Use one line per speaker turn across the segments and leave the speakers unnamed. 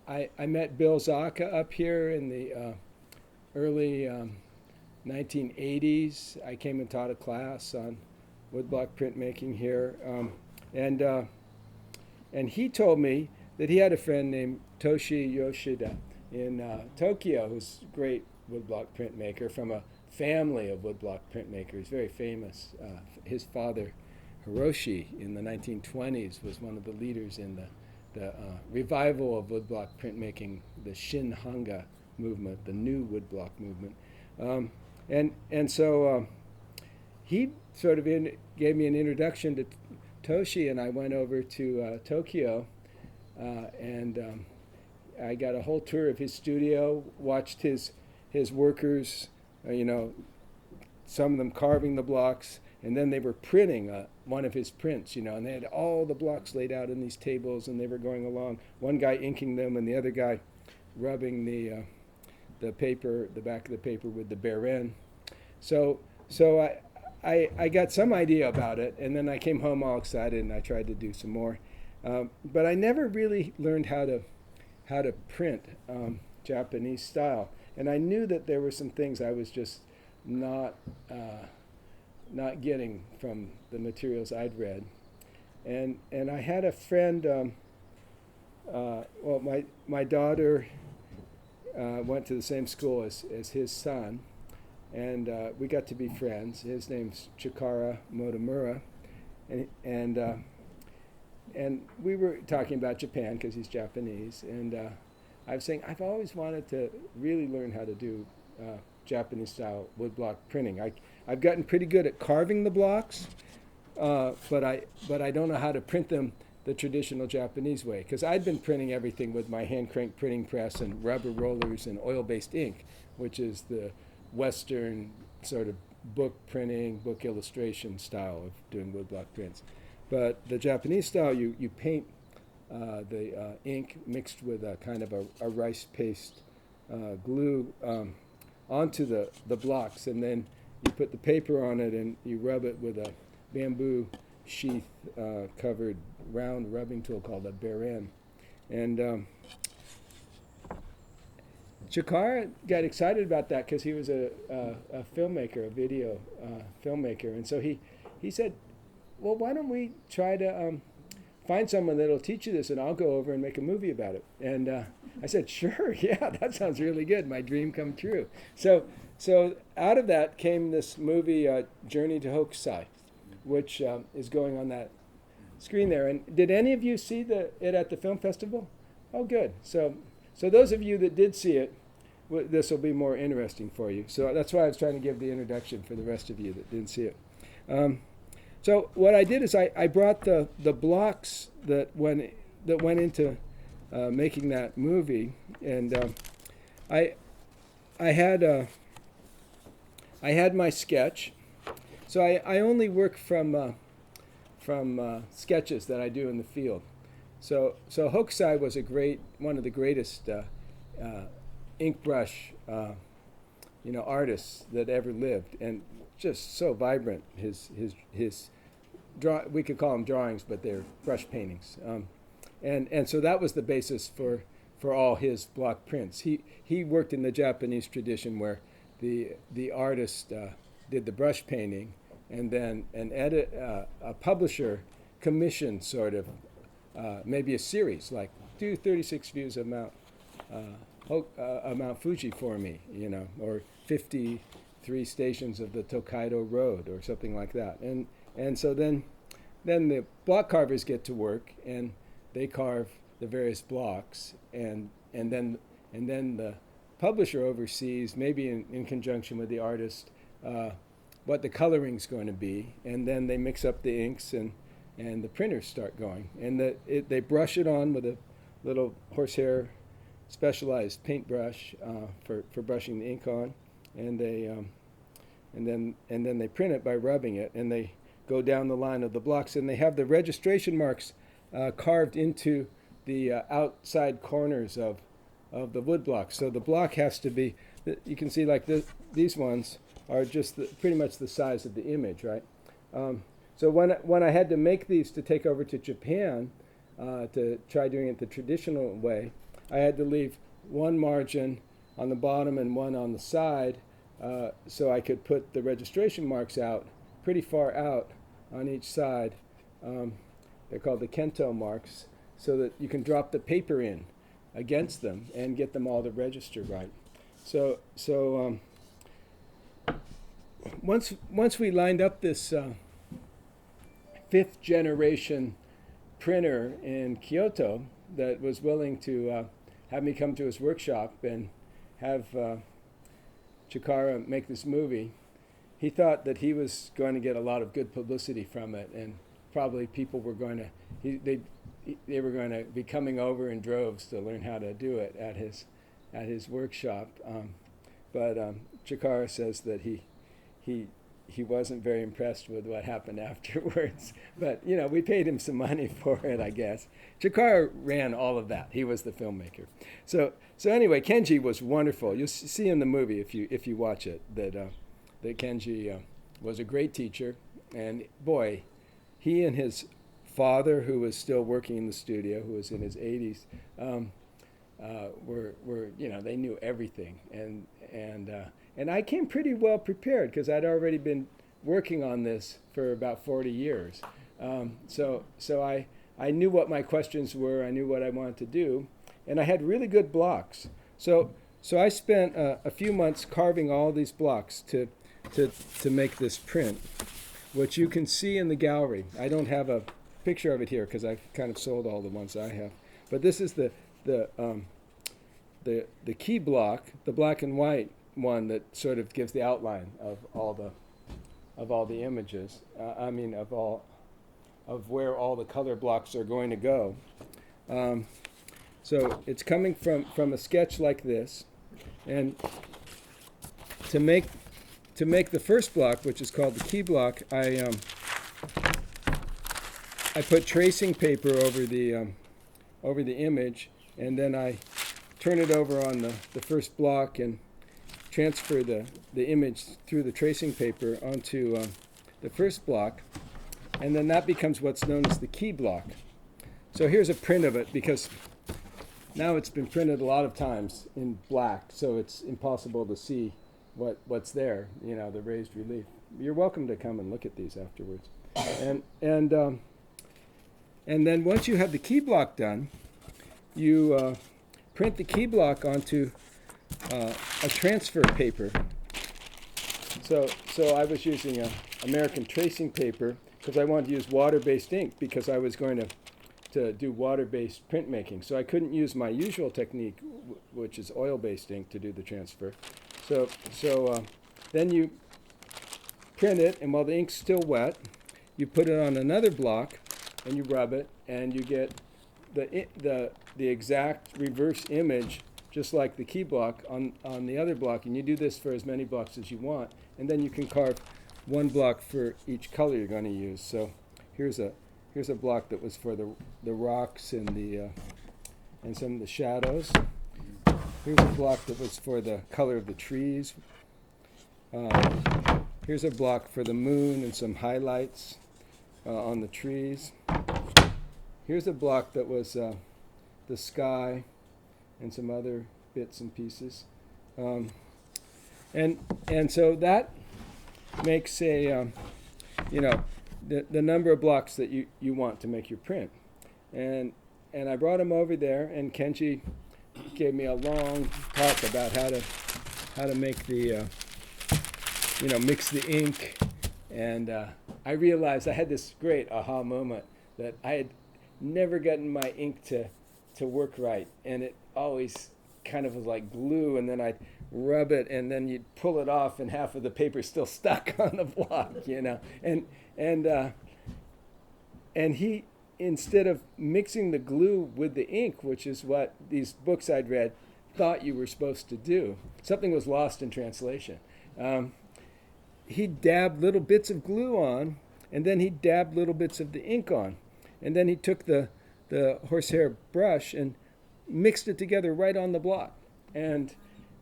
I met Bill Zaka up here in the early 1980s. I came and taught a class on woodblock printmaking here, and and he told me that he had a friend named Toshi Yoshida in Tokyo, who's a great woodblock printmaker from a family of woodblock printmakers, very famous. His father, Hiroshi, in the 1920s, was one of the leaders in the revival of woodblock printmaking, the Shin-Hanga movement, the new woodblock movement. And so he sort of gave me an introduction to Toshi, and I went over to Tokyo, and I got a whole tour of his studio, watched his workers, some of them carving the blocks, and then they were printing one of his prints, and they had all the blocks laid out in these tables, and they were going along, one guy inking them and the other guy rubbing the paper, the back of the paper with the baren. So I got some idea about it, and then I came home all excited, and I tried to do some more. But I never really learned how to print Japanese style, and I knew that there were some things I was just not getting from the materials I'd read. And I had a friend. My daughter went to the same school as his son, and we got to be friends. His name's Chikara Motomura, and we were talking about Japan because he's Japanese, and I was saying I've always wanted to really learn how to do Japanese style woodblock printing. I've gotten pretty good at carving the blocks, but I don't know how to print them the traditional Japanese way, because I'd been printing everything with my hand crank printing press and rubber rollers and oil-based ink, which is the Western sort of book printing, book illustration style of doing woodblock prints. But the Japanese style, you paint the ink mixed with a kind of a rice paste glue onto the blocks, and then you put the paper on it and you rub it with a bamboo sheath covered round rubbing tool called a baren. And Chikara got excited about that because he was a filmmaker, a video filmmaker, and so he said, well, why don't we try to find someone that'll teach you this, and I'll go over and make a movie about it. And I said, sure, yeah, that sounds really good. My dream come true. So out of that came this movie, Journey to Hokusai, which is going on that screen there. And did any of you see it at the film festival? Oh, good. So those of you that did see it, this will be more interesting for you. So that's why I was trying to give the introduction for the rest of you that didn't see it. So what I did is I brought the blocks that went into making that movie, and I had my sketch. So I only work from sketches that I do in the field. So Hokusai was one of the greatest ink brush artists that ever lived, and just so vibrant. His we could call them drawings, but they're brush paintings. And so that was the basis for all his block prints. He worked in the Japanese tradition where the artist did the brush painting, and then a publisher commissioned sort of maybe a series, like do 36 views of Mount Fuji for me, or 53 stations of the Tokaido Road or something like that. And so then the block carvers get to work, and they carve the various blocks, and then the publisher oversees, maybe in conjunction with the artist, what the coloring's going to be, and then they mix up the inks, and the printers start going, and they brush it on with a little horsehair specialized paintbrush for brushing the ink on, and then they print it by rubbing it, and they go down the line of the blocks, and they have the registration marks carved into the outside corners of the wood block. So the block has to be, you can see like these ones are just pretty much the size of the image, right? So when I had to make these to take over to Japan to try doing it the traditional way, I had to leave one margin on the bottom and one on the side, so I could put the registration marks out pretty far out on each side. They're called the Kento marks, so that you can drop the paper in against them and get them all to register right. So once we lined up this 5th generation printer in Kyoto that was willing to have me come to his workshop and have Chikara make this movie, he thought that he was going to get a lot of good publicity from it, and probably people were going to they were going to be coming over in droves to learn how to do it at his workshop. But Chikara says that he wasn't very impressed with what happened afterwards. But, you know, we paid him some money for it, I guess. Chikara ran all of that. He was the filmmaker. So anyway, Kenji was wonderful. You'll see in the movie, if you watch it, that Kenji was a great teacher. And, boy, he and his father, who was still working in the studio, who was in his 80s, were you know, they knew everything. And I came pretty well prepared because I'd already been working on this for about 40 years. So I knew what my questions were. I knew what I wanted to do, and I had really good blocks. So I spent a few months carving all these blocks to make this print, which you can see in the gallery. I don't have a picture of it here because I've kind of sold all the ones I have. But this is the key block, the black and white one that sort of gives the outline of all the images. Of where all the color blocks are going to go. So it's coming from a sketch like this, and to make the first block, which is called the key block, I put tracing paper over the image, and then I turn it over on the first block and transfer the image through the tracing paper onto the first block, and then that becomes what's known as the key block. So here's a print of it, because now it's been printed a lot of times in black, so it's impossible to see what's there, you know, the raised relief. You're welcome to come and look at these afterwards. And then once you have the key block done, you print the key block onto a transfer paper. So I was using American tracing paper because I wanted to use water-based ink, because I was going to do water-based printmaking. So I couldn't use my usual technique, which is oil-based ink, to do the transfer. So then you print it, and while the ink's still wet, you put it on another block, and you rub it, and you get the exact reverse image, just like the key block on the other block. And you do this for as many blocks as you want, and then you can carve one block for each color you're going to use. So here's a block that was for the rocks and and some of the shadows. Here's a block that was for the color of the trees. Here's a block for the moon and some highlights on the trees. Here's a block that was the sky and some other bits and pieces. And so that makes a, the number of blocks that you want to make your print. And I brought him over there, and Kenji gave me a long talk about how to make the, mix the ink. And I realized I had this great aha moment that I had never gotten my ink to work right, and it always kind of was like glue, and then I'd rub it, and then you'd pull it off, and half of the paper's still stuck on the block, and he, instead of mixing the glue with the ink, which is what these books I'd read thought you were supposed to do, something was lost in translation. He dabbed little bits of glue on, and then he dabbed little bits of the ink on, and then he took the horsehair brush and mixed it together right on the block. And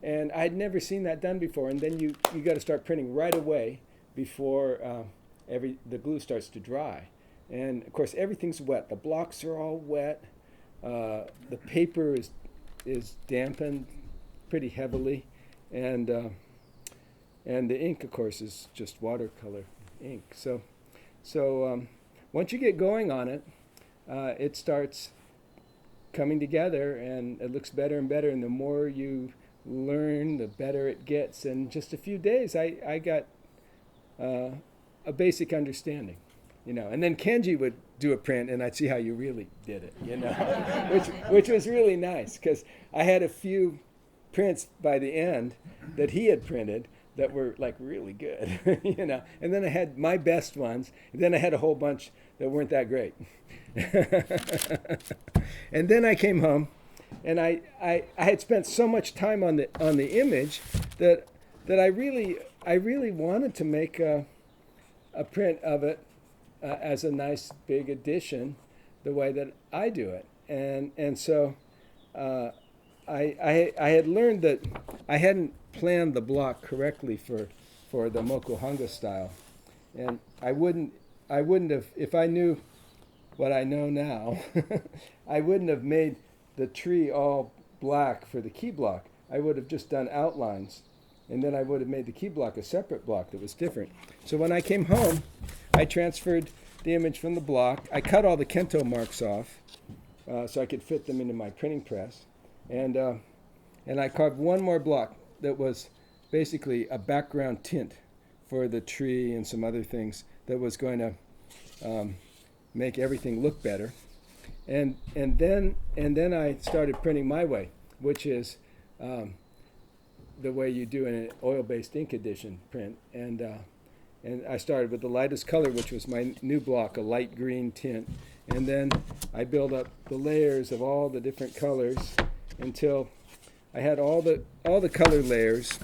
I'd never seen that done before. And then you got to start printing right away before the glue starts to dry. And of course everything's wet. The blocks are all wet. The paper is is dampened pretty heavily, and the ink, of course, is just watercolor ink. So once you get going on it, it starts coming together, and it looks better and better. And the more you learn, the better it gets. In just a few days, I got a basic understanding, And then Kenji would do a print, and I'd see how you really did it, which was really nice, because I had a few prints by the end that he had printed that were like really good, And then I had my best ones, and then I had a whole bunch that weren't that great. And then I came home, and I had spent so much time on the image that I really wanted to make a print of it as a nice big addition, the way that I do it, and so I had learned that I hadn't planned the block correctly for the Mokuhanga style, and I wouldn't have, if I knew what I know now, I wouldn't have made the tree all black for the key block. I would have just done outlines, and then I would have made the key block a separate block that was different. So when I came home, I transferred the image from the block. I cut all the Kento marks off so I could fit them into my printing press, and I carved one more block that was basically a background tint for the tree and some other things that was going to make everything look better. And then I started printing my way, which is the way you do in an oil-based ink edition print. And I started with the lightest color, which was my new block, a light green tint. And then I built up the layers of all the different colors until I had all the color layers.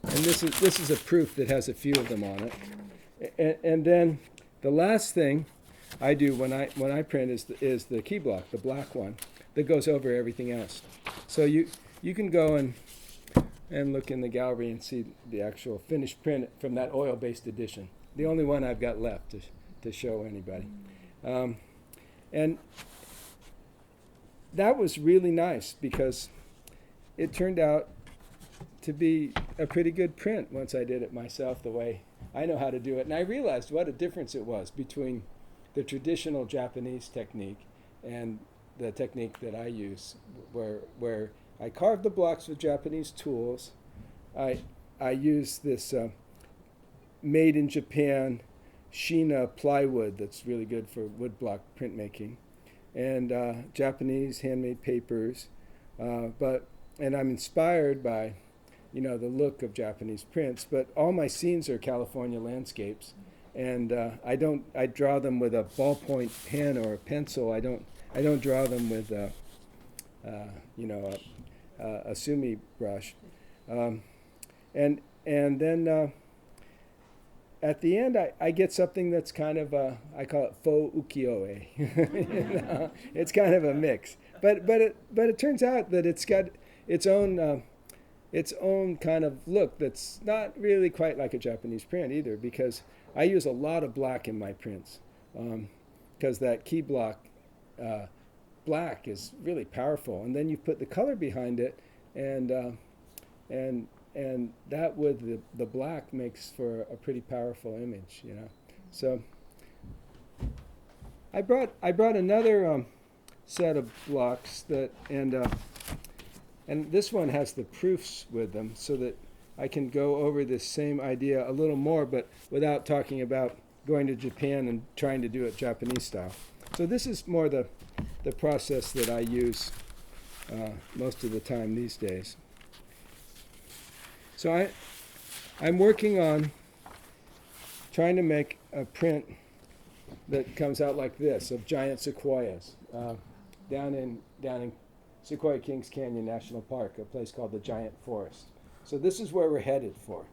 And this is a proof that has a few of them on it. And then the last thing I do when I print is the key block, the black one, that goes over everything else. So you can go and look in the gallery and see the actual finished print from that oil-based edition. The only one I've got left to show anybody. And that was really nice, because it turned out to be a pretty good print once I did it myself the way I know how to do it. And I realized what a difference it was between the traditional Japanese technique and the technique that I use, where I carve the blocks with Japanese tools. I use this made in Japan Shina plywood that's really good for woodblock printmaking, and Japanese handmade papers. And I'm inspired by, the look of Japanese prints. But all my scenes are California landscapes, and I draw them with a ballpoint pen or a pencil. I don't draw them with a sumi brush, and then at the end I get something that's kind of I call it faux ukiyo-e. It's kind of a mix, but it turns out that it's got its own kind of look that's not really quite like a Japanese print either, because I use a lot of black in my prints, because that key block black is really powerful, and then you put the color behind it, and that with the black makes for a pretty powerful image, So I brought another set of blocks and this one has the proofs with them, so that I can go over this same idea a little more, but without talking about going to Japan and trying to do it Japanese style. So this is more the process that I use most of the time these days. So I'm working on trying to make a print that comes out like this, of giant sequoias down in Sequoia Kings Canyon National Park, a place called the Giant Forest. So this is where we're headed for.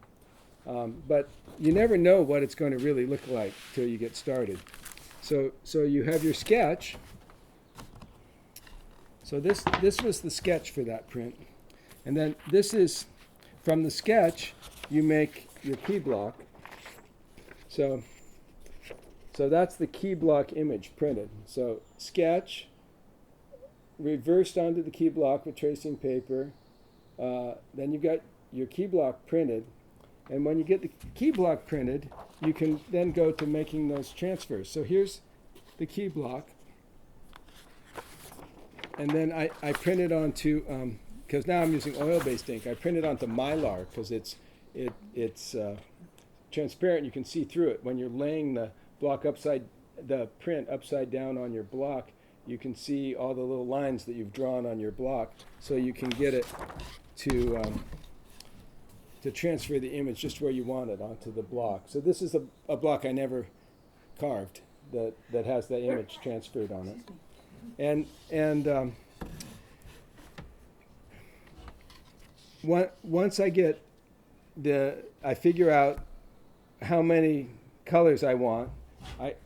But you never know what it's going to really look like till you get started. So you have your sketch. So this was the sketch for that print. And then this is, from the sketch, you make your key block. So that's the key block image printed. So sketch, reversed onto the key block with tracing paper. Then you've got your key block printed. And when you get the key block printed, you can then go to making those transfers. So here's the key block. And then I print it onto, because now I'm using oil-based ink, I print it onto Mylar because it's transparent. You can see through it. When you're laying the print upside down on your block, you can see all the little lines that you've drawn on your block, so you can get it to transfer the image just where you want it onto the block. So this is a block I never carved that has the image transferred on it. And once I figure out how many colors I want,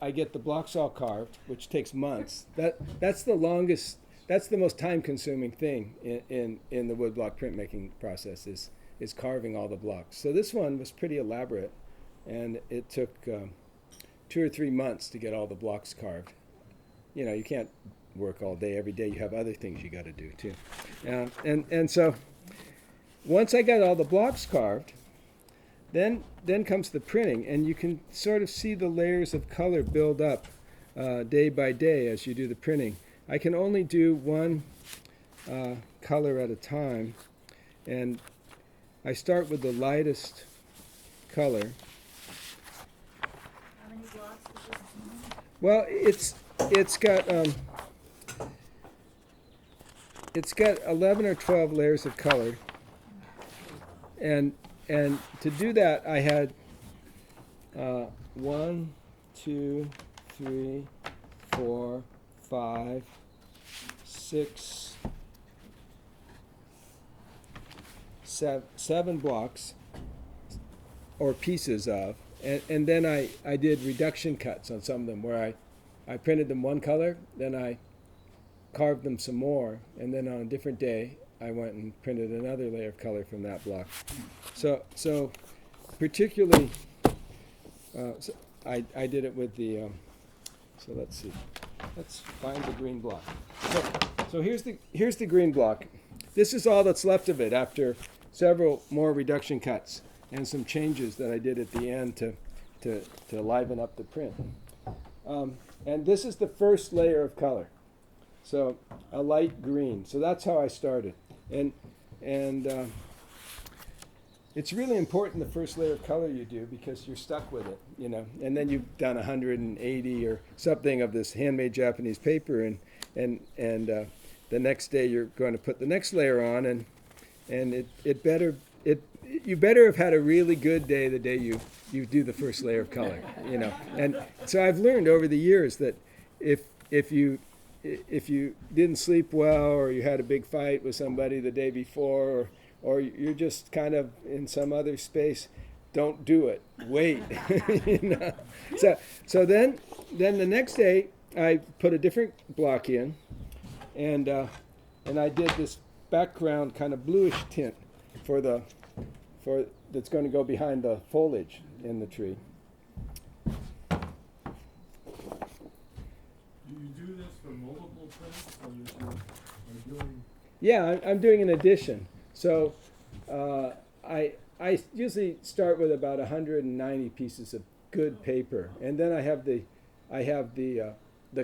I get the blocks all carved, which takes months. That's the longest, that's the most time-consuming thing in the woodblock printmaking process is carving all the blocks. So this one was pretty elaborate, and it took 2 or 3 months to get all the blocks carved. You know, you can't work all day every day. You have other things you got to do too. And so once I got all the blocks carved, then comes the printing, and you can sort of see the layers of color build up day by day as you do the printing. I can only do one color at a time, and I start with the lightest color.
How many blocks is this?
Well, it's got 11 or 12 layers of color, and to do that I had 1, 2, 3, 4, 5, 6, 7 blocks or pieces of, and then I did reduction cuts on some of them where I printed them one color, then I carved them some more, and then on a different day I went and printed another layer of color from that block. So particularly, I did it with the, so let's see, let's find the green block. So here's the green block. This is all that's left of it after several more reduction cuts and some changes that I did at the end to liven up the print. And this is the first layer of color. So a light green. So that's how I started. And it's really important the first layer of color you do because you're stuck with it, you know. And then you've done 180 or something of this handmade Japanese paper, and the next day you're going to put the next layer on, and you better have had a really good day the day you do the first layer of color, you know. And so I've learned over the years that if you didn't sleep well, or you had a big fight with somebody the day before, or you're just kind of in some other space, don't do it. Wait, you know. So then the next day I put a different block in, and I did this background kind of bluish tint for that's going to go behind the foliage in the tree.
Do you do this for multiple prints, or you're doing?
Yeah, I'm doing an edition. So I usually start with about 190 pieces of good paper, and then I have the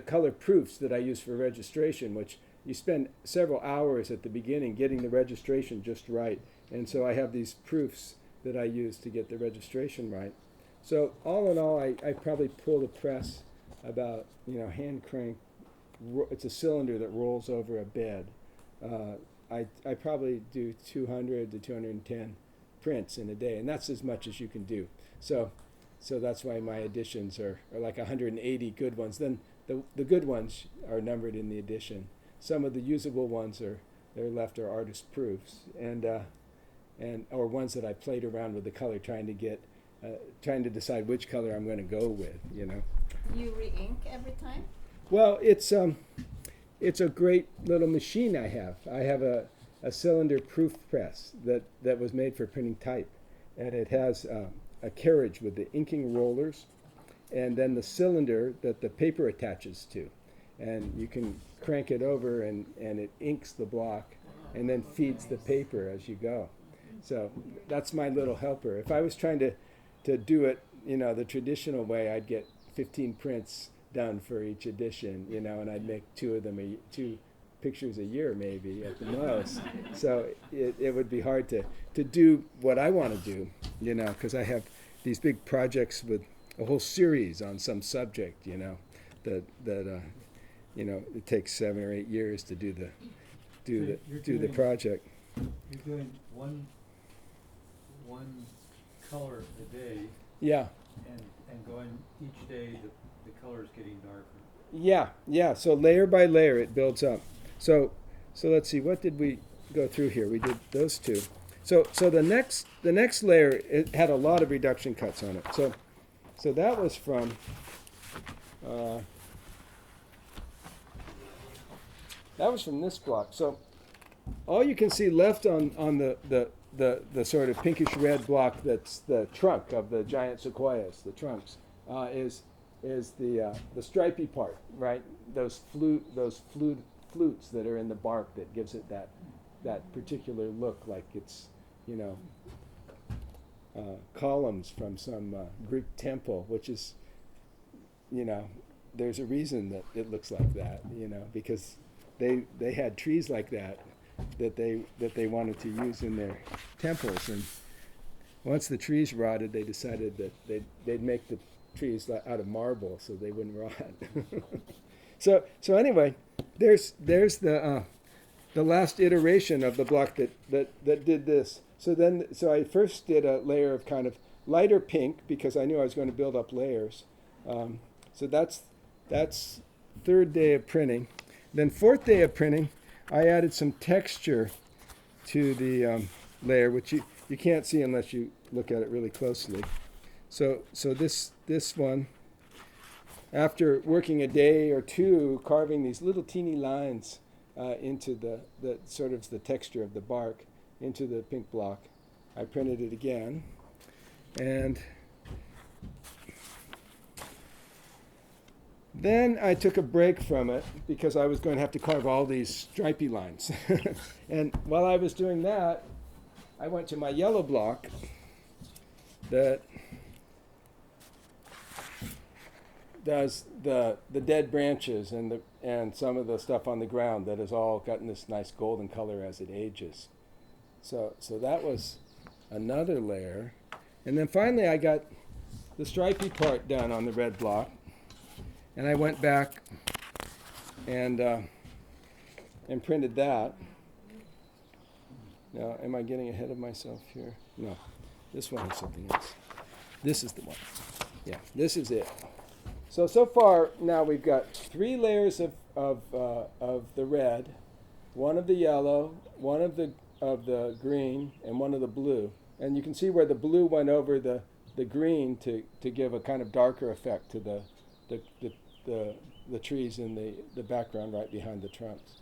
color proofs that I use for registration, which you spend several hours at the beginning getting the registration just right. And so I have these proofs that I use to get the registration right. So all in all, I probably pull the press about, hand crank. It's a cylinder that rolls over a bed. I probably do 200 to 210 prints in a day, and that's as much as you can do. So that's why my editions are like 180 good ones. Then the good ones are numbered in the edition. Some of the usable ones they're left are artist proofs, or ones that I played around with the color, trying to decide which color I'm going to go with.
You re-ink every time?
Well, it's a great little machine I have. I have a cylinder proof press that was made for printing type, and it has a carriage with the inking rollers, and then the cylinder that the paper attaches to. and you can crank it over and it inks the block and then feeds the paper as you go. So that's my little helper. If I was trying to do it, the traditional way, I'd get 15 prints done for each edition, and I'd make two pictures a year maybe at the most. So it would be hard to do what I want to do, because I have these big projects with a whole series on some subject, that it takes 7 or 8 years to do the project.
You're doing one color a day.
Yeah.
And going each day, the color is getting darker.
Yeah. So layer by layer, it builds up. So let's see. What did we go through here? We did those two. So the next layer, it had a lot of reduction cuts on it. So that was from. That was from this block. So all you can see left on the sort of pinkish red block that's the trunk of the giant sequoias, the trunks, is the stripy part, right? Those flutes that are in the bark that gives it that particular look, like it's columns from some Greek temple, which is there's a reason that it looks like that, because they had trees like that they wanted to use in their temples, and once the trees rotted, they decided that they'd make the trees out of marble so they wouldn't rot. so anyway, there's the last iteration of the block that did this. So I first did a layer of kind of lighter pink because I knew I was going to build up layers. So that's third day of printing. Then fourth day of printing, I added some texture to the layer, which you can't see unless you look at it really closely. So this one, after working a day or two carving these little teeny lines into the sort of the texture of the bark into the pink block, I printed it again, and then I took a break from it because I was going to have to carve all these stripy lines. And while I was doing that, I went to my yellow block that does the dead branches and some of the stuff on the ground that has all gotten this nice golden color as it ages. So that was another layer. And then finally I got the stripy part done on the red block. And I went back and printed that. Now, am I getting ahead of myself here? No, this one is something else. This is the one. Yeah, this is it. So far now we've got 3 layers of the red, one of the yellow, one of the green, and one of the blue. And you can see where the blue went over the green to give a kind of darker effect to the trees in the background right behind the trunks.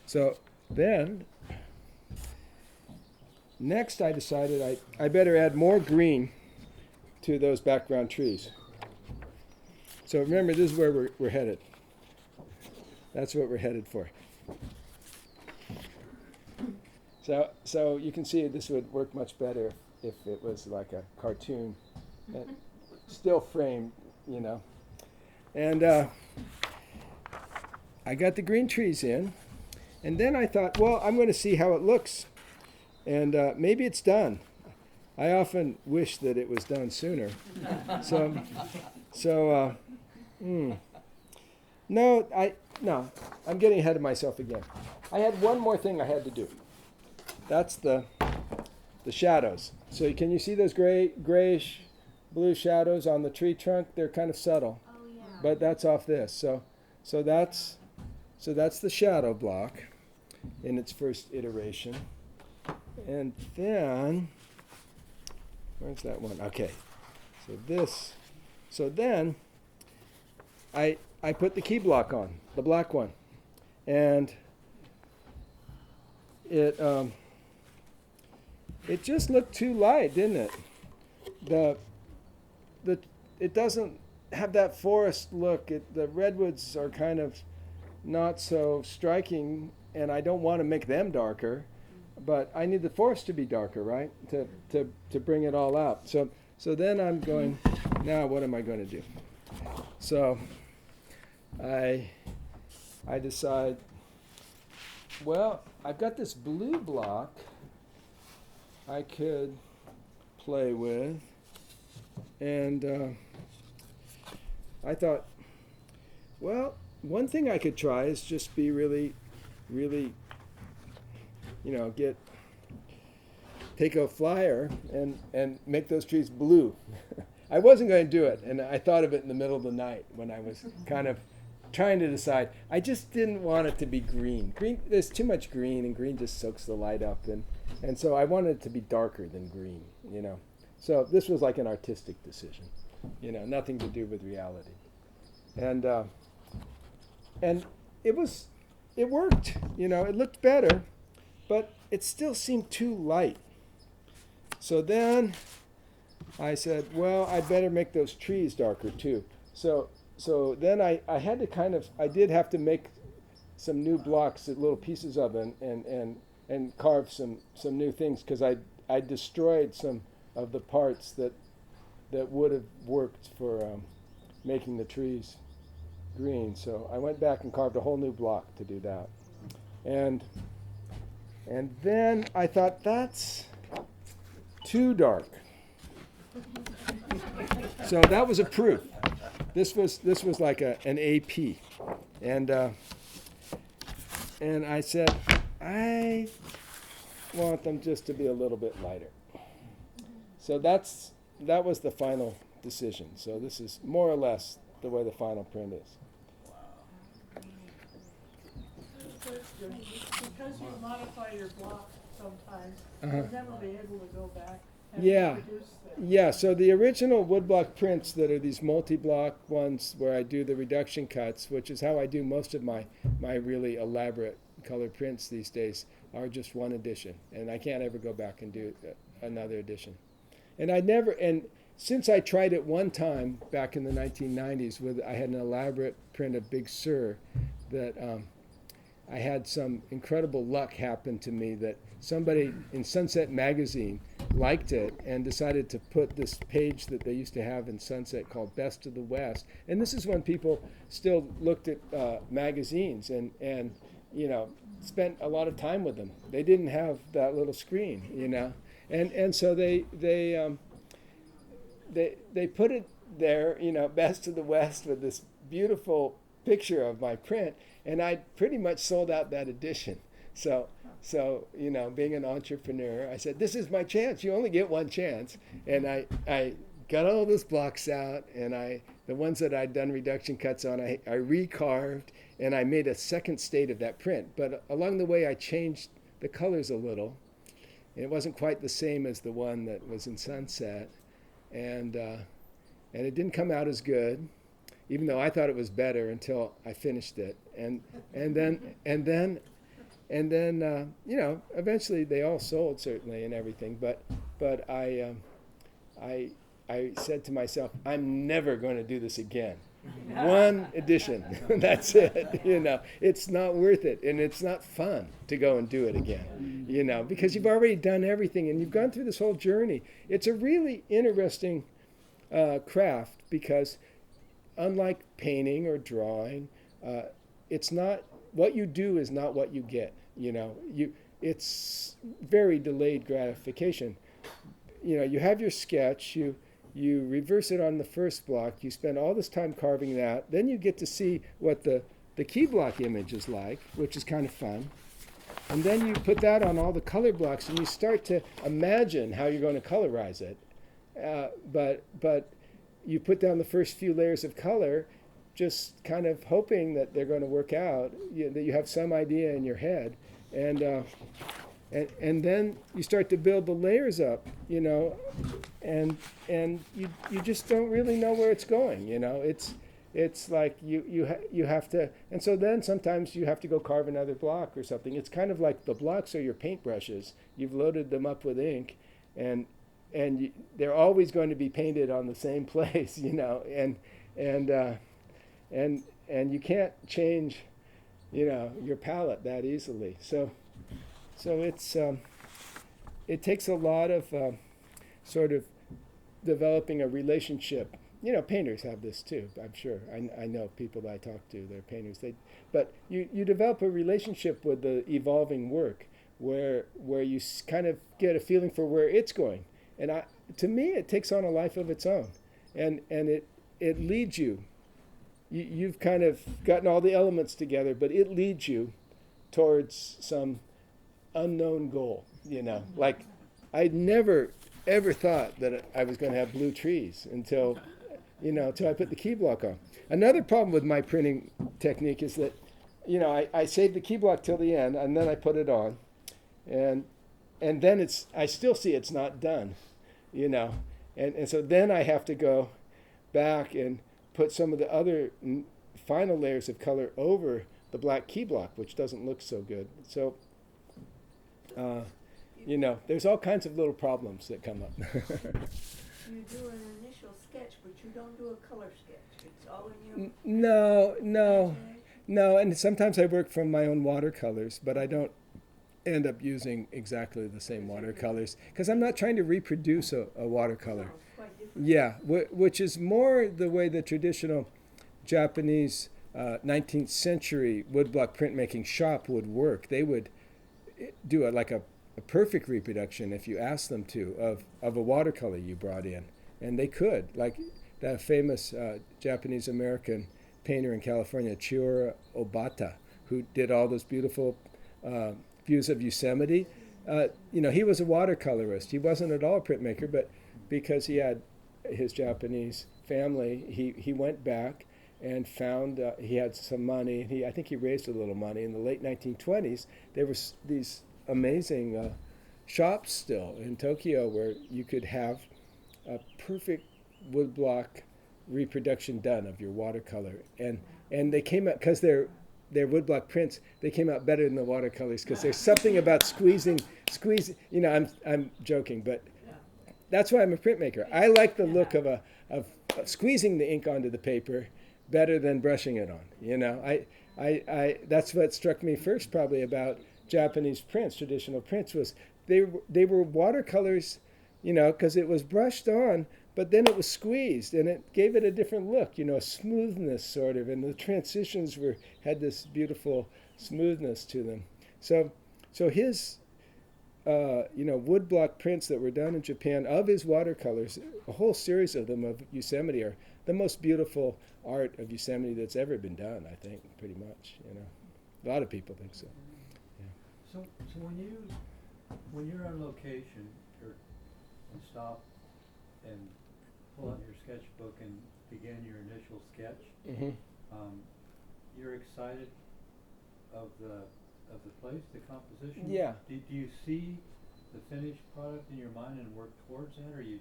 So then, next I decided I better add more green to those background trees. So remember, this is where we're headed. That's what we're headed for. So you can see this would work much better if it was like a cartoon, still framed, And I got the green trees in, and then I thought, well, I'm going to see how it looks, and maybe it's done. I often wish that it was done sooner. No, I'm getting ahead of myself again. I had one more thing I had to do. That's the shadows. So can you see those grayish blue shadows on the tree trunk? They're kind of subtle. But that's off this. So that's the shadow block in its first iteration. And then where's that one? Okay. So then I put the key block on, the black one. And it just looked too light, didn't it? It doesn't have that forest look. The redwoods are kind of not so striking, and I don't want to make them darker, but I need the forest to be darker, right? To bring it all out. So then I'm going, now what am I going to do? So I decide, well, I've got this blue block I could play with, and I thought, well, one thing I could try is just be really, really, take a flyer and make those trees blue. I wasn't going to do it, and I thought of it in the middle of the night when I was kind of trying to decide. I just didn't want it to be green. There's too much green, and green just soaks the light up, and so I wanted it to be darker than green, So this was like an artistic decision, nothing to do with reality. And it worked, it looked better, but it still seemed too light. So then I said, well, I better make those trees darker too. So then I had to I did have to make some new blocks, little pieces of it, and carve some new things, because I destroyed some of the parts that would have worked for making the trees green. So I went back and carved a whole new block to do that. And then I thought, that's too dark. So that was a proof. This was like an AP. And I said, I want them just to be a little bit lighter. So that was the final decision. So this is more or less the way the final print is.
Because you modify your block sometimes,
Uh-huh.
you'll never be able to go back and
Yeah.
reproduce that.
Yeah, so the original woodblock prints that are these multi-block ones where I do the reduction cuts, which is how I do most of my really elaborate color prints these days, are just one edition. And I can't ever go back and do another edition. And since I tried it one time back in the 1990s, I had an elaborate print of Big Sur that I had some incredible luck happen to me, that somebody in Sunset Magazine liked it and decided to put this page that they used to have in Sunset called Best of the West. And this is when people still looked at magazines and spent a lot of time with them. They didn't have that little screen, and so they put it there, Best of the West, with this beautiful picture of my print, and I pretty much sold out that edition. So being an entrepreneur, I said, this is my chance. You only get one chance. And I got all those blocks out, and the ones that I'd done reduction cuts on, I recarved, and I made a second state of that print. But along the way, I changed the colors a little. And it wasn't quite the same as the one that was in Sunset. And it didn't come out as good, even though I thought it was better until I finished it. And then eventually they all sold, certainly, and everything. But I said to myself, I'm never going to do this again. One edition, that's it. It's not worth it, and it's not fun to go and do it again. Because you've already done everything, and you've gone through this whole journey. It's a really interesting craft, because unlike painting or drawing, it's not what you do is not what you get. It's very delayed gratification. You have your sketch, you reverse it on the first block, you spend all this time carving that, then you get to see what the key block image is like, which is kind of fun. And then you put that on all the color blocks, and you start to imagine how you're going to colorize it. But you put down the first few layers of color, just kind of hoping that they're going to work out, that you have some idea in your head. And then you start to build the layers up, and you just don't really know where it's going. It's like you have to, and so then sometimes you have to go carve another block or something. It's kind of like the blocks are your paintbrushes. You've loaded them up with ink, and they're always going to be painted on the same place, and and you can't change, your palette that easily. So it's it takes a lot of sort of developing a relationship. Painters have this too, I'm sure. I know people that I talk to, they're painters. But you develop a relationship with the evolving work where you kind of get a feeling for where it's going. And to me, it takes on a life of its own. And it leads you. You've kind of gotten all the elements together, but it leads you towards some unknown goal, Like, I'd never, ever thought that I was going to have blue trees until I put the key block on. Another problem with my printing technique is that, I save the key block till the end, and then I put it on, and then I still see it's not done, and so then I have to go back and put some of the other final layers of color over the black key block, which doesn't look so good. So, there's all kinds of little problems that come up.
You do an initial sketch, but you don't do a color sketch. It's all in your
No, and sometimes I work from my own watercolors, but I don't end up using exactly the same watercolors because I'm not trying to reproduce a watercolor.
No, it's quite different.
Yeah, which is more the way the traditional Japanese 19th century woodblock printmaking shop would work. They would do a perfect reproduction, if you asked them to, of a watercolor you brought in. And they could, like that famous Japanese-American painter in California, Chiura Obata, who did all those beautiful views of Yosemite. He was a watercolorist. He wasn't at all a printmaker, but because he had his Japanese family, he went back and found he had some money. I think he raised a little money. In the late 1920s, there were these amazing shops still in Tokyo where you could have a perfect woodblock reproduction done of your watercolor, and they came out because they're woodblock prints. They came out better than the watercolors because there's something about squeezing. I'm joking, but that's why I'm a printmaker. I like the look of squeezing the ink onto the paper better than brushing it on. I that's what struck me first probably about Japanese prints, traditional prints, was they were watercolors, because it was brushed on, but then it was squeezed, and it gave it a different look, a smoothness sort of, and the transitions had this beautiful smoothness to them. So his, woodblock prints that were done in Japan of his watercolors, a whole series of them of Yosemite, are the most beautiful art of Yosemite that's ever been done, I think, pretty much. A lot of people think so.
So when you're on location, you stop and pull out your sketchbook and begin your initial sketch,
Mm-hmm.
You're excited of the place, the composition?
Yeah.
Do you see the finished product in your mind and work towards that, or you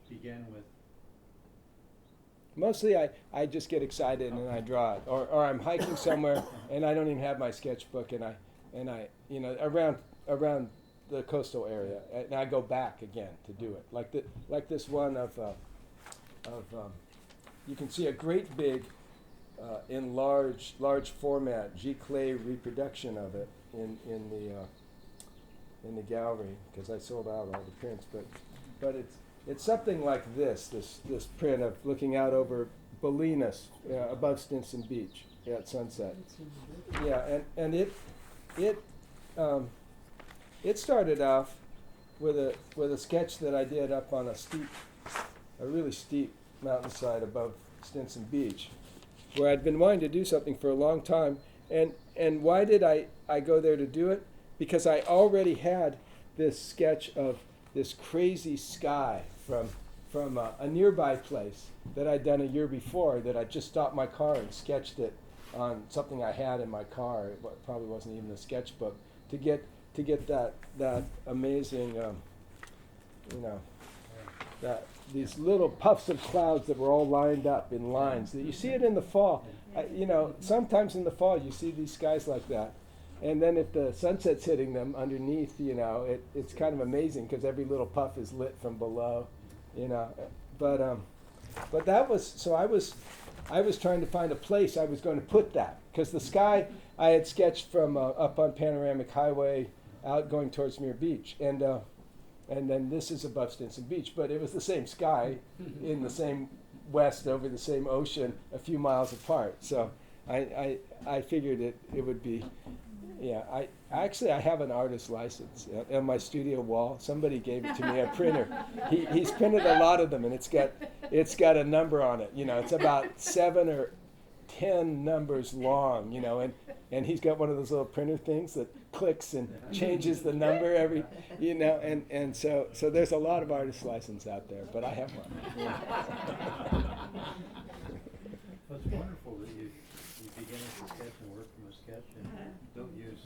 begin with?
Mostly I just get excited and I draw it, or I'm hiking somewhere and I don't even have my sketchbook, and I around the coastal area, and I go back again to do it, like this one of you can see a great big in large format G-clay reproduction of it in the gallery, because I sold out all the prints, but it's something like this print of looking out over Bolinas above Stinson Beach at sunset. Yeah, and it started off with a sketch that I did up on a really steep mountainside above Stinson Beach, where I'd been wanting to do something for a long time. And why did I go there to do it? Because I already had this sketch of this crazy sky from a nearby place that I'd done a year before, that I just stopped my car and sketched it on something I had in my car. It probably wasn't even a sketchbook, to get that amazing, these little puffs of clouds that were all lined up in lines. You see it in the fall. Sometimes in the fall you see these skies like that. And then if the sunset's hitting them underneath, it's kind of amazing because every little puff is lit from below, But but that was, so I was trying to find a place I was going to put that, because the sky I had sketched from up on Panoramic Highway out going towards Muir Beach, and then this is above Stinson Beach, but it was the same sky in the same west over the same ocean a few miles apart. So I figured it would be, yeah. I have an artist license on my studio wall. Somebody gave it to me, a printer. He's printed a lot of them, and it's got a number on it. You know, it's about 7 or 10 numbers long. You know, and he's got one of those little printer things that clicks and changes the number every, you know, and so there's a lot of artist license out there, but I have one.
Well, it's wonderful that you begin as a sketch and work from a sketch and don't use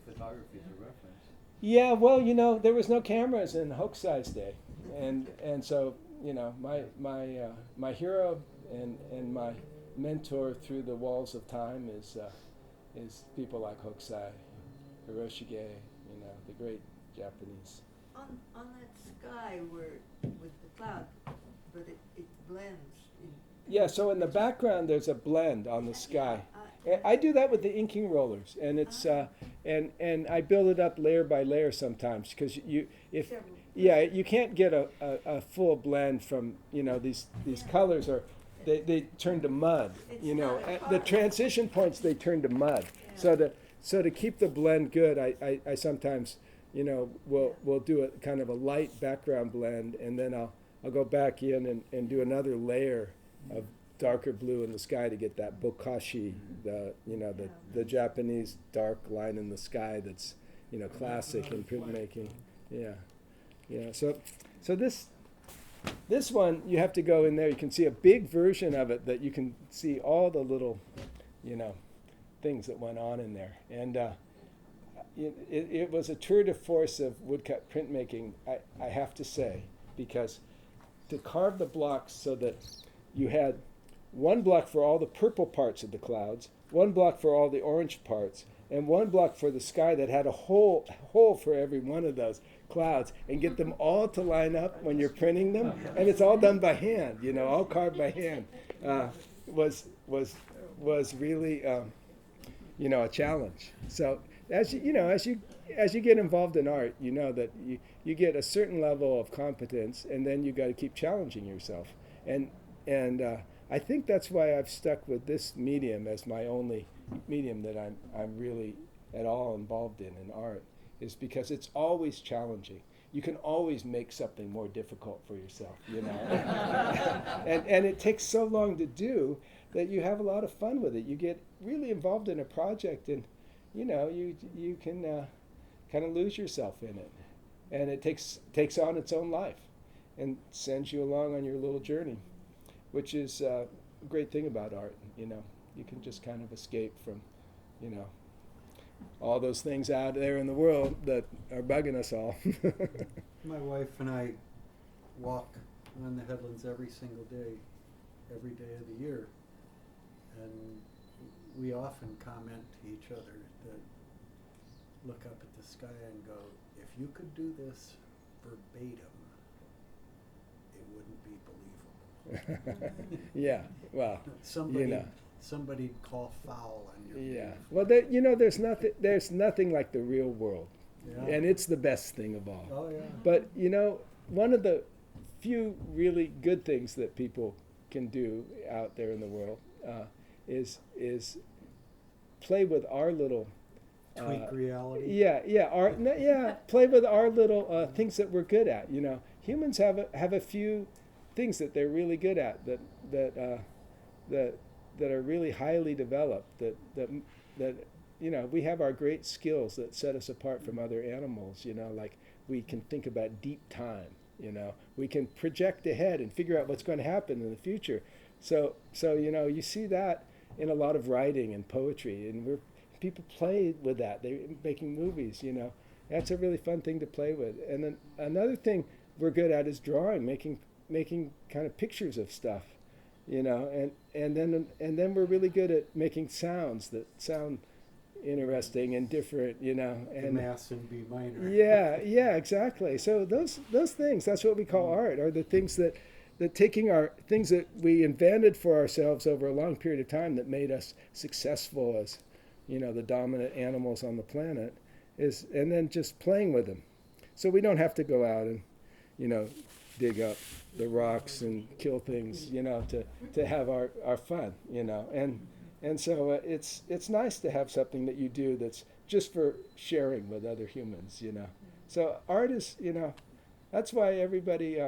photography as a reference.
Yeah, well, you know, there was no cameras in Hokusai's day, and so, you know, my hero and my mentor through the walls of time is people like Hokusai, Hiroshige, you know, the great Japanese.
On that sky where, with the cloud, but it blends.
Yeah, so in the background there's a blend on the sky. I do that with the inking rollers, and it's and I build it up layer by layer sometimes, because you can't get a full blend from, you know, these colors are they turn to mud, you know, at the transition points they turn to mud. Yeah. So to keep the blend good, I sometimes, you know, will do a kind of a light background blend, and then I'll go back in and do another layer of darker blue in the sky to get that bokashi, the Japanese dark line in the sky that's, you know, classic in printmaking. Yeah, yeah. So this one, you have to go in there. You can see a big version of it that you can see all the little, you know, things that went on in there. And it was a tour de force of woodcut printmaking, I have to say, because to carve the blocks so that you had one block for all the purple parts of the clouds, one block for all the orange parts, and one block for the sky that had a hole for every one of those clouds, and get them all to line up when you're printing them, and it's all done by hand, you know, all carved by hand, was really, you know, a challenge. So as you get involved in art, you know that you get a certain level of competence, and then you got to keep challenging yourself, and I think that's why I've stuck with this medium as my only medium that I'm really at all involved in art, is because it's always challenging. You can always make something more difficult for yourself, you know. and it takes so long to do that you have a lot of fun with it. You get really involved in a project, and you know, you can kind of lose yourself in it, and it takes on its own life and sends you along on your little journey, which is a great thing about art. You know, you can just kind of escape from, you know, all those things out there in the world that are bugging us all.
My wife and I walk on the headlands every single day, every day of the year, and we often comment to each other that look up at the sky and go, if you could do this verbatim, it wouldn't be believable.
Yeah, well,
somebody,
you know.
Somebody'd call foul on your
Yeah,
belief.
well, you know, there's nothing like the real world,
Yeah.
and it's the best thing of all.
Oh yeah.
But you know, one of the few really good things that people can do out there in the world is play with our little
Tweak reality.
Yeah, play with our little things that we're good at. You know, humans have a few things that they're really good at that are really highly developed. That you know, we have our great skills that set us apart from other animals. You know, like we can think about deep time. You know, we can project ahead and figure out what's going to happen in the future. So you know, you see that in a lot of writing and poetry, and people play with that. They're making movies. You know, that's a really fun thing to play with. And then another thing we're good at is drawing, making kind of pictures of stuff. You know, and then we're really good at making sounds that sound interesting and different, you know. And
Mass and B minor.
yeah, exactly. So those things, that's what we call art, are the things that that taking our things that we invented for ourselves over a long period of time that made us successful as, the dominant animals on the planet, and then just playing with them. So we don't have to go out and, dig up the rocks and kill things, to have our fun, And so it's nice to have something that you do that's just for sharing with other humans, So art is, that's why everybody,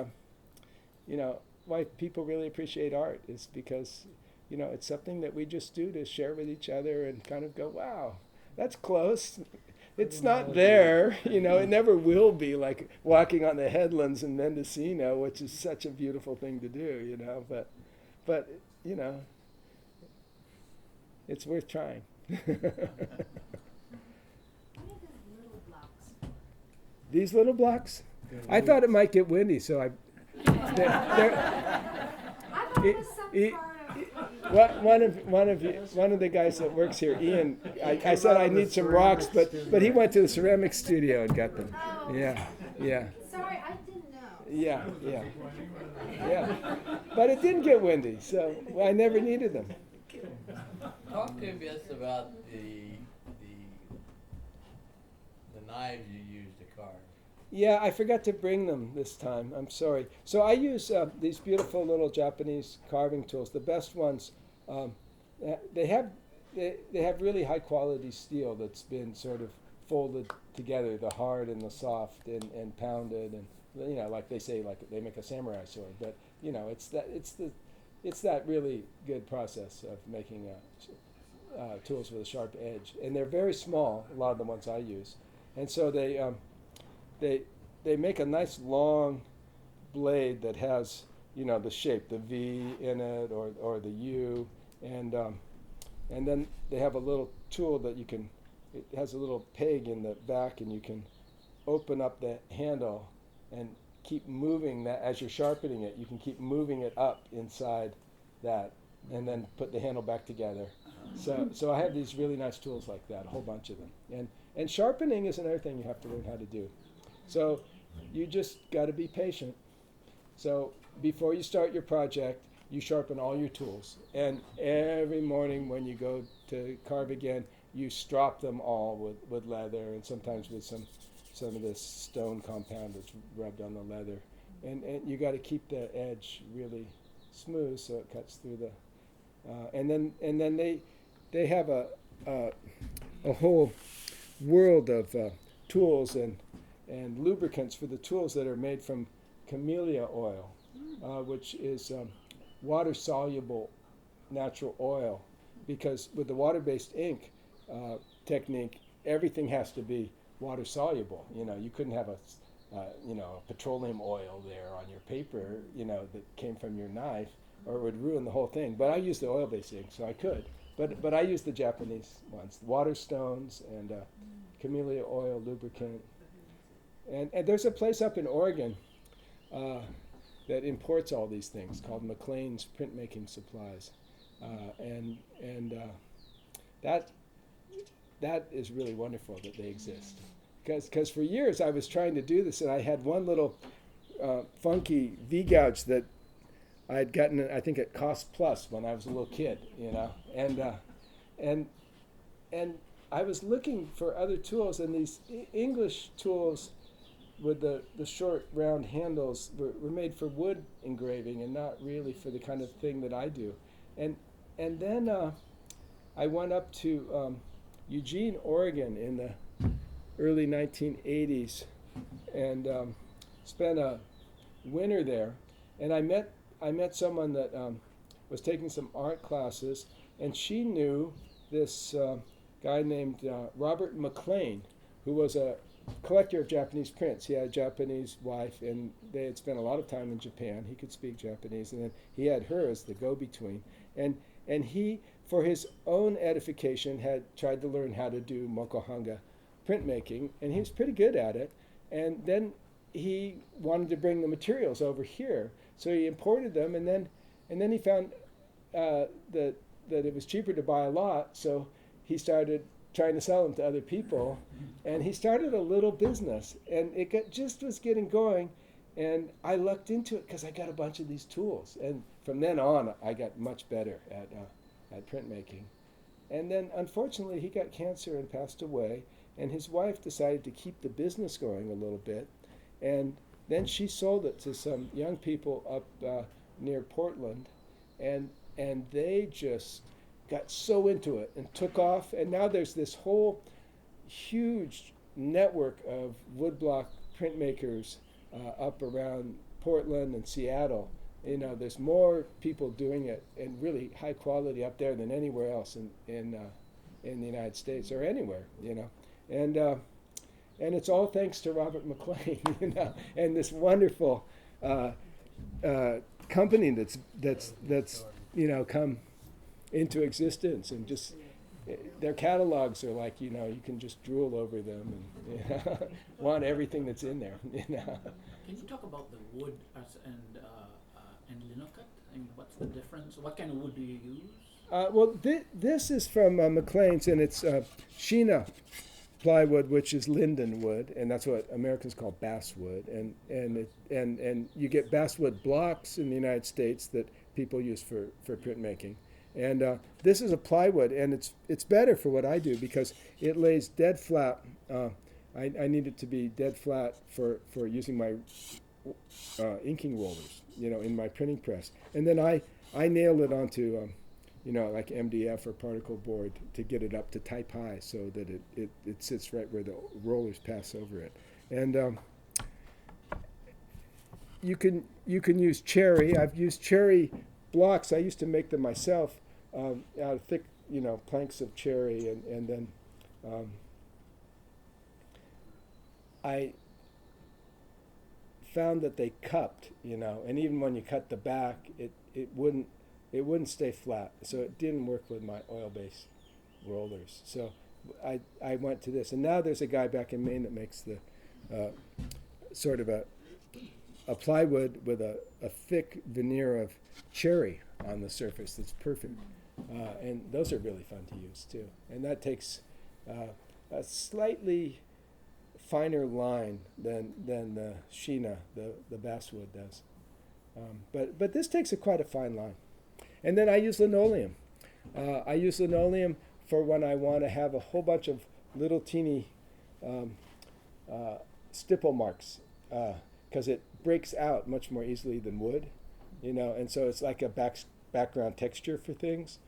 why people really appreciate art is because, it's something that we just do to share with each other and kind of go, wow, that's close. It's not there, it never will be, like walking on the headlands in Mendocino, which is such a beautiful thing to do, but it's worth trying.
What are those little blocks?
These little blocks? I thought it might get windy, so I
thought it was some part of
one of the guys that works here, Ian, I said I need some rocks, but he went to the ceramic studio and got them.
Oh.
Yeah.
Sorry, I didn't know.
Yeah. But it didn't get windy, so I never needed them.
Talk to us about the knives you use to carve.
Yeah, I forgot to bring them this time. I'm sorry. So I use these beautiful little Japanese carving tools. The best ones, they have really high quality steel that's been sort of folded together, the hard and the soft, and pounded, and like they say, like they make a samurai sword. But it's that really good process of making tools with a sharp edge, and they're very small. A lot of the ones I use, and so they make a nice long blade that has the shape, the V in it or the U, and then they have a little tool that it has a little peg in the back, and you can open up the handle and keep moving that as you're sharpening it. You can keep moving it up inside that, and then put the handle back together. So I have these really nice tools like that, a whole bunch of them. And sharpening is another thing you have to learn how to do. So you just got to be patient. So before you start your project, you sharpen all your tools. And every morning when you go to carve again, you strop them all with leather, and sometimes with some of this stone compound that's rubbed on the leather. And you got to keep the edge really smooth so it cuts through the. And then they have a whole world of tools and lubricants for the tools that are made from camellia oil, which is water-soluble natural oil, because with the water-based ink technique, everything has to be water-soluble. You couldn't have a petroleum oil there on your paper, that came from your knife, or it would ruin the whole thing. But I use the oil-based ink, so I could. But I use the Japanese ones, water stones and camellia oil lubricant. And there's a place up in Oregon that imports all these things called McLean's Printmaking Supplies, and that is really wonderful that they exist. Because for years I was trying to do this, and I had one little funky V-gouge that I had gotten, I think, at Cost Plus when I was a little kid, and I was looking for other tools, and these English tools with the short round handles were made for wood engraving and not really for the kind of thing that I do. And then I went up to Eugene, Oregon in the early 1980s and spent a winter there. And I met someone that was taking some art classes, and she knew this guy named Robert McLean, who was a collector of Japanese prints. He had a Japanese wife, and they had spent a lot of time in Japan. He could speak Japanese, and then he had her as the go-between. And he, for his own edification, had tried to learn how to do mokohanga printmaking, and he was pretty good at it. And then he wanted to bring the materials over here, so he imported them, and then he found that it was cheaper to buy a lot, so he started trying to sell them to other people, and he started a little business, and it just was getting going, And I lucked into it because I got a bunch of these tools. And from then on, I got much better at printmaking. And then, unfortunately, he got cancer and passed away. And his wife decided to keep the business going a little bit. And then she sold it to some young people up near Portland. And they just got so into it and took off. And now there's this whole huge network of woodblock printmakers up around Portland and Seattle. You know, there's more people doing it and really high quality up there than anywhere else in the United States or anywhere. You know, and it's all thanks to Robert McLean. You know, and this wonderful company that's you know come into existence, and just their catalogs are like, you know, you can just drool over them and you know, want everything that's in there. You know.
Can you talk about the wood and linocut? I mean, what's the difference? What kind of wood do you use?
Well, this is from McLean's, and it's Sheena plywood, which is linden wood, and that's what Americans call basswood. And you get basswood blocks in the United States that people use for printmaking. And this is a plywood, and it's better for what I do because it lays dead flat. I need it to be dead flat for using my inking rollers, you know, in my printing press. And then I nail it onto, you know, like MDF or particle board to get it up to type high so that it sits right where the rollers pass over it. And you can use cherry. I've used cherry blocks. I used to make them myself out of thick, you know, planks of cherry, and then I found that they cupped, you know, and even when you cut the back, it wouldn't stay flat, so it didn't work with my oil-based rollers. So I went to this, and now there's a guy back in Maine that makes the sort of a plywood with a thick veneer of cherry on the surface that's perfect. And those are really fun to use too. And that takes a slightly finer line than the Sheena, the basswood does. But this takes quite a fine line. And then I use linoleum. I use linoleum for when I want to have a whole bunch of little teeny stipple marks, because it breaks out much more easily than wood, you know, and so it's like a background texture for things.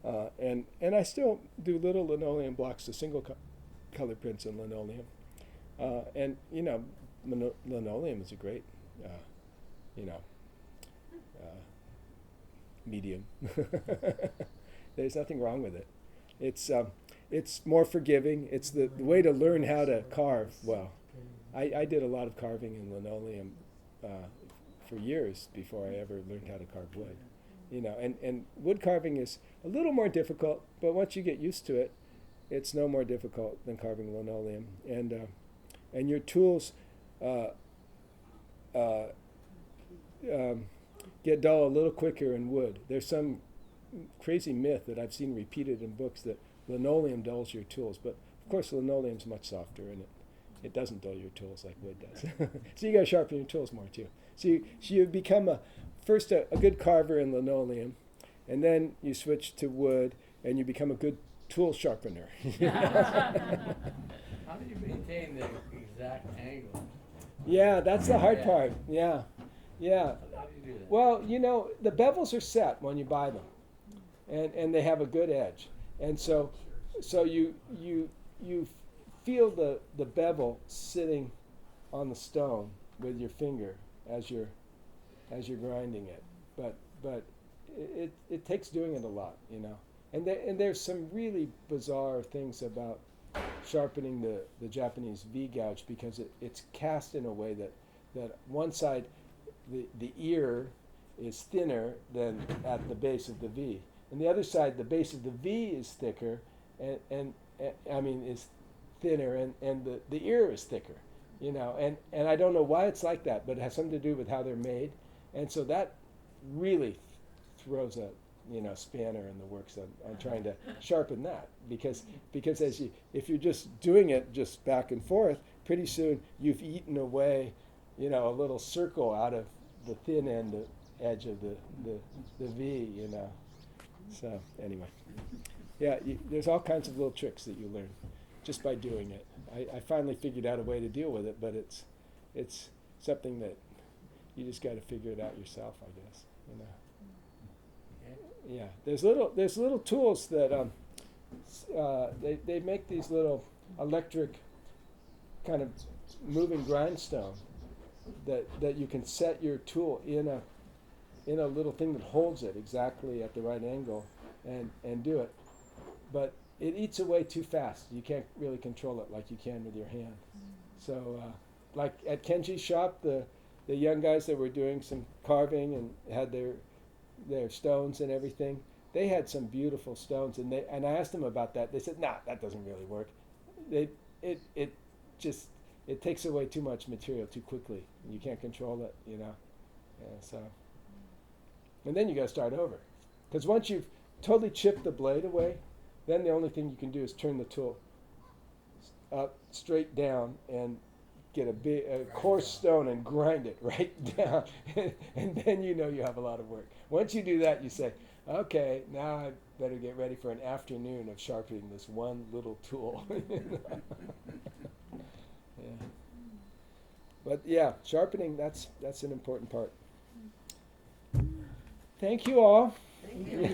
And I still do little linoleum blocks, the single color prints in linoleum. And, you know, linoleum is a great, you know, medium. There's nothing wrong with it. It's more forgiving. It's the way to learn how to carve well. I did a lot of carving in linoleum for years before I ever learned how to carve wood. You know, and wood carving is a little more difficult, but once you get used to it, it's no more difficult than carving linoleum. And your tools get dull a little quicker in wood. There's some crazy myth that I've seen repeated in books that linoleum dulls your tools, but of course linoleum's much softer, and it doesn't dull your tools like wood does. So you got to sharpen your tools more too. So you become first a good carver in linoleum, and then you switch to wood, and you become a good tool sharpener.
How do you maintain the exact angle?
Yeah, that's the hard part. Yeah.
How do you do that?
Well, you know, the bevels are set when you buy them, and they have a good edge, and so you feel the bevel sitting on the stone with your finger as you're grinding it, but it takes doing it a lot, you know, and there's some really bizarre things about sharpening the Japanese V gouge, because it's cast in a way that one side the ear is thinner than at the base of the V, and the other side the base of the V is thicker and I mean is thinner, and the ear is thicker, you know, and I don't know why it's like that, but it has something to do with how they're made, and so that really throws a spanner in the works on trying to sharpen that, because if you're just doing it just back and forth, pretty soon you've eaten away you know, a little circle out of the thin edge of the V, you know. So anyway, yeah, there's all kinds of little tricks that you learn just by doing it. I finally figured out a way to deal with it, but it's something that you just got to figure it out yourself, I guess. You know. Yeah, there's little tools that they make these little electric kind of moving grindstone that you can set your tool in a little thing that holds it exactly at the right angle and do it. But it eats away too fast. You can't really control it like you can with your hand. So like at Kenji's shop, the young guys that were doing some carving and had their stones and everything, they had some beautiful stones, and I asked them about that. They said, "Nah, that doesn't really work. It takes away too much material too quickly. You can't control it, you know." Yeah, so, and then you got to start over, because once you've totally chipped the blade away, then the only thing you can do is turn the tool up straight down and get a coarse stone and grind it right down, and then you know you have a lot of work. Once you do that, you say, okay, now I better get ready for an afternoon of sharpening this one little tool. Yeah. But yeah, sharpening, that's an important part. Thank you all.
Thank you.